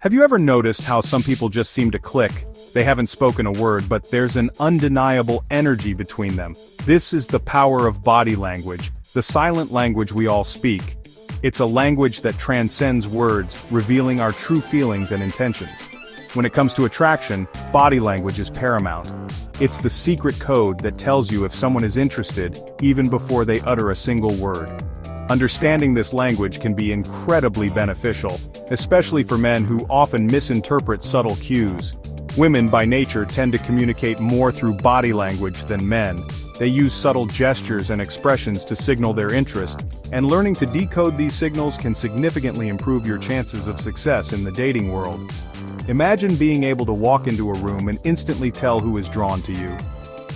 Have you ever noticed how some people just seem to click? They haven't spoken a word, but there's an undeniable energy between them. This is the power of body language, the silent language we all speak. It's a language that transcends words, revealing our true feelings and intentions. When it comes to attraction, body language is paramount. It's the secret code that tells you if someone is interested, even before they utter a single word. Understanding this language can be incredibly beneficial, especially for men who often misinterpret subtle cues. Women by nature tend to communicate more through body language than men. They use subtle gestures and expressions to signal their interest, and learning to decode these signals can significantly improve your chances of success in the dating world. Imagine being able to walk into a room and instantly tell who is drawn to you.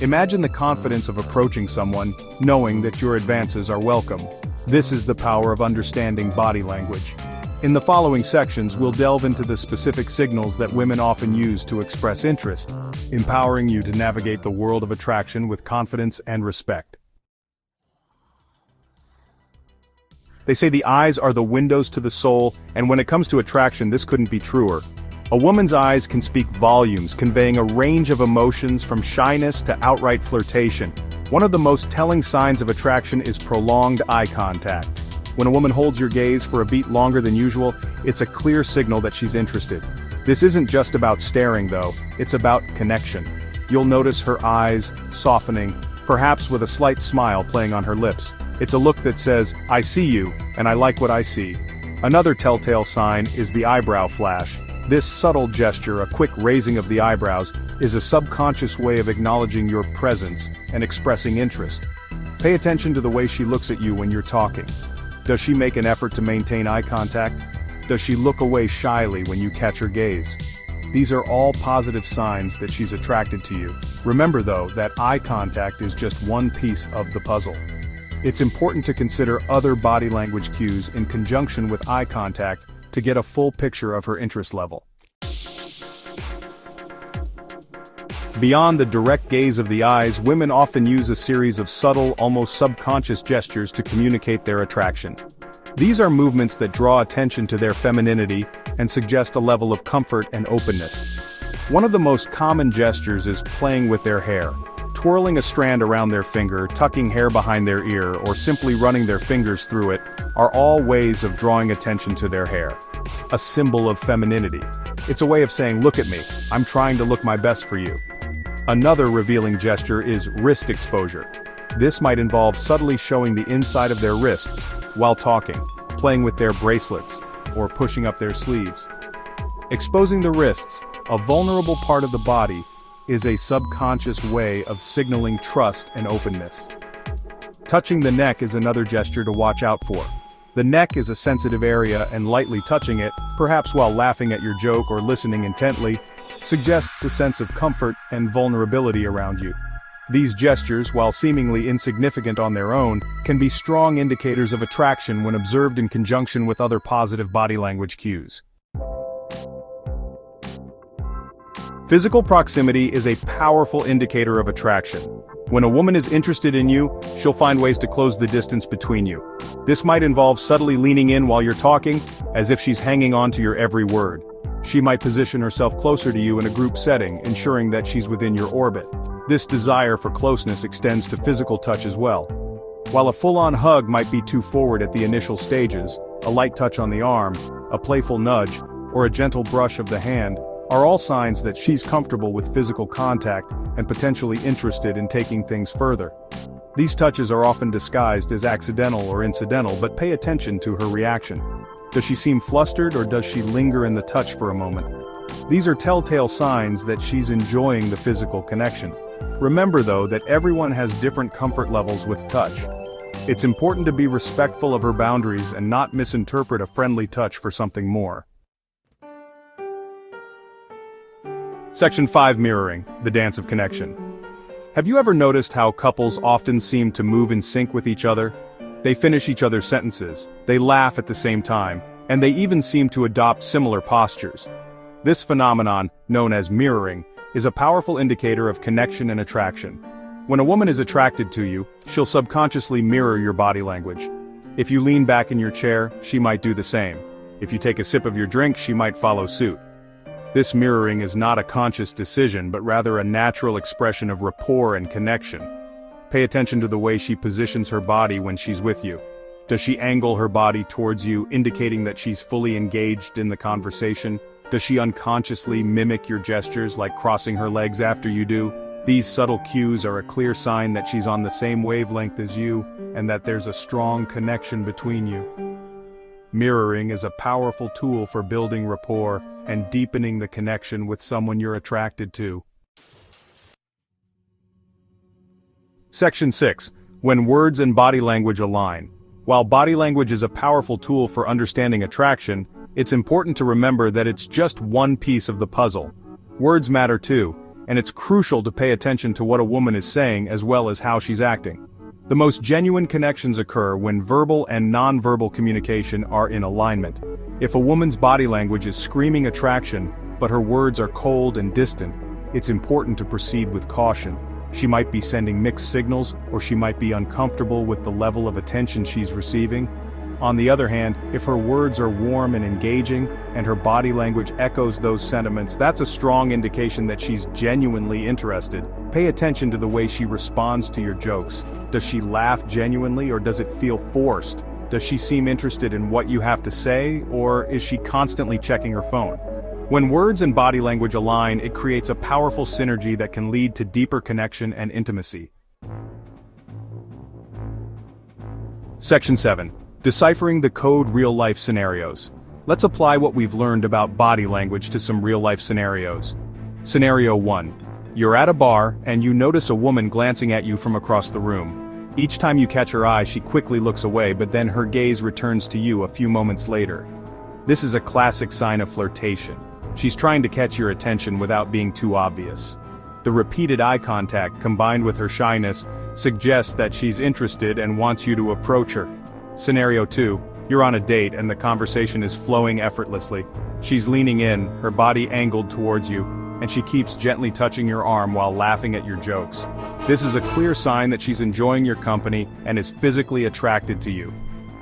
Imagine the confidence of approaching someone, knowing that your advances are welcome. This is the power of understanding body language. In the following sections, we'll delve into the specific signals that women often use to express interest, empowering you to navigate the world of attraction with confidence and respect. They say the eyes are the windows to the soul, and when it comes to attraction, this couldn't be truer. A woman's eyes can speak volumes, conveying a range of emotions from shyness to outright flirtation. One of the most telling signs of attraction is prolonged eye contact. When a woman holds your gaze for a beat longer than usual, it's a clear signal that she's interested. This isn't just about staring though, it's about connection. You'll notice her eyes softening, perhaps with a slight smile playing on her lips. It's a look that says, "I see you, and I like what I see." Another telltale sign is the eyebrow flash. This subtle gesture, a quick raising of the eyebrows, is a subconscious way of acknowledging your presence and expressing interest. Pay attention to the way she looks at you when you're talking. Does she make an effort to maintain eye contact? Does she look away shyly when you catch her gaze? These are all positive signs that she's attracted to you. Remember though, that eye contact is just one piece of the puzzle. It's important to consider other body language cues in conjunction with eye contact to get a full picture of her interest level. Beyond the direct gaze of the eyes, women often use a series of subtle, almost subconscious gestures to communicate their attraction. These are movements that draw attention to their femininity and suggest a level of comfort and openness. One of the most common gestures is playing with their hair. Twirling a strand around their finger, tucking hair behind their ear, or simply running their fingers through it, are all ways of drawing attention to their hair. A symbol of femininity. It's a way of saying, "Look at me, I'm trying to look my best for you." Another revealing gesture is wrist exposure. This might involve subtly showing the inside of their wrists while talking, playing with their bracelets, or pushing up their sleeves. Exposing the wrists, a vulnerable part of the body, is a subconscious way of signaling trust and openness. Touching the neck is another gesture to watch out for. The neck is a sensitive area, and lightly touching it, perhaps while laughing at your joke or listening intently, suggests a sense of comfort and vulnerability around you. These gestures, while seemingly insignificant on their own, can be strong indicators of attraction when observed in conjunction with other positive body language cues. Physical proximity is a powerful indicator of attraction. When a woman is interested in you, she'll find ways to close the distance between you. This might involve subtly leaning in while you're talking, as if she's hanging on to your every word. She might position herself closer to you in a group setting, ensuring that she's within your orbit. This desire for closeness extends to physical touch as well. While a full-on hug might be too forward at the initial stages, a light touch on the arm, a playful nudge, or a gentle brush of the hand are all signs that she's comfortable with physical contact and potentially interested in taking things further. These touches are often disguised as accidental or incidental, but pay attention to her reaction. Does she seem flustered, or does she linger in the touch for a moment? These are telltale signs that she's enjoying the physical connection. Remember though that everyone has different comfort levels with touch. It's important to be respectful of her boundaries and not misinterpret a friendly touch for something more. Section 5. Mirroring, the dance of connection. Have you ever noticed how couples often seem to move in sync with each other? They finish each other's sentences, they laugh at the same time, and they even seem to adopt similar postures. This phenomenon, known as mirroring, is a powerful indicator of connection and attraction. When a woman is attracted to you, she'll subconsciously mirror your body language. If you lean back in your chair, she might do the same. If you take a sip of your drink, she might follow suit. This mirroring is not a conscious decision, but rather a natural expression of rapport and connection. Pay attention to the way she positions her body when she's with you. Does she angle her body towards you, indicating that she's fully engaged in the conversation? Does she unconsciously mimic your gestures, like crossing her legs after you do? These subtle cues are a clear sign that she's on the same wavelength as you, and that there's a strong connection between you. Mirroring is a powerful tool for building rapport and deepening the connection with someone you're attracted to. Section 6. When words and body language align. While body language is a powerful tool for understanding attraction, it's important to remember that it's just one piece of the puzzle. Words matter too, and it's crucial to pay attention to what a woman is saying as well as how she's acting. The most genuine connections occur when verbal and nonverbal communication are in alignment. If a woman's body language is screaming attraction, but her words are cold and distant, it's important to proceed with caution. She might be sending mixed signals, or she might be uncomfortable with the level of attention she's receiving. On the other hand, if her words are warm and engaging, and her body language echoes those sentiments, that's a strong indication that she's genuinely interested. Pay attention to the way she responds to your jokes. Does she laugh genuinely, or does it feel forced? Does she seem interested in what you have to say, or is she constantly checking her phone? When words and body language align, it creates a powerful synergy that can lead to deeper connection and intimacy. Section 7. Deciphering the code real-life scenarios. Let's apply what we've learned about body language to some real-life scenarios. Scenario 1. You're at a bar, and you notice a woman glancing at you from across the room. Each time you catch her eye, she quickly looks away, but then her gaze returns to you a few moments later. This is a classic sign of flirtation. She's trying to catch your attention without being too obvious. The repeated eye contact, combined with her shyness, suggests that she's interested and wants you to approach her. Scenario 2. You're on a date and the conversation is flowing effortlessly. She's leaning in, her body angled towards you, and she keeps gently touching your arm while laughing at your jokes. This is a clear sign that she's enjoying your company and is physically attracted to you.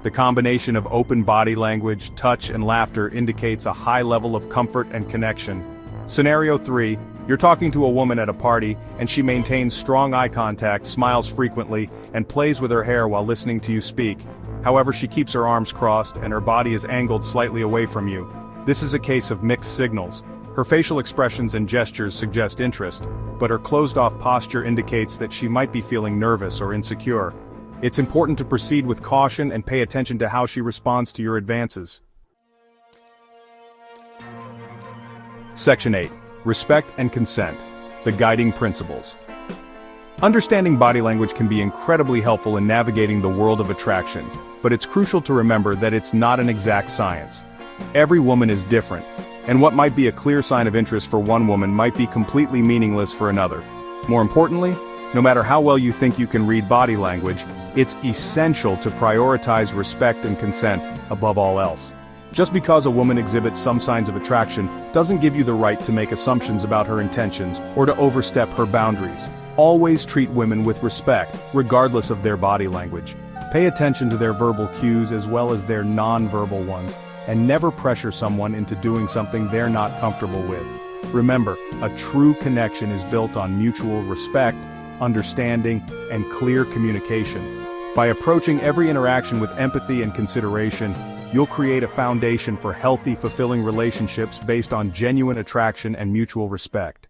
The combination of open body language, touch, and laughter indicates a high level of comfort and connection. Scenario 3. You're talking to a woman at a party, and she maintains strong eye contact, smiles frequently, and plays with her hair while listening to you speak. However, she keeps her arms crossed and her body is angled slightly away from you. This is a case of mixed signals. Her facial expressions and gestures suggest interest, but her closed-off posture indicates that she might be feeling nervous or insecure. It's important to proceed with caution and pay attention to how she responds to your advances. Section 8. Respect and consent. The guiding principles. Understanding body language can be incredibly helpful in navigating the world of attraction, but it's crucial to remember that it's not an exact science. Every woman is different, and what might be a clear sign of interest for one woman might be completely meaningless for another. More importantly, no matter how well you think you can read body language, it's essential to prioritize respect and consent above all else. Just because a woman exhibits some signs of attraction doesn't give you the right to make assumptions about her intentions or to overstep her boundaries. Always treat women with respect, regardless of their body language. Pay attention to their verbal cues as well as their non-verbal ones, and never pressure someone into doing something they're not comfortable with. Remember, a true connection is built on mutual respect, understanding, and clear communication. By approaching every interaction with empathy and consideration, you'll create a foundation for healthy, fulfilling relationships based on genuine attraction and mutual respect.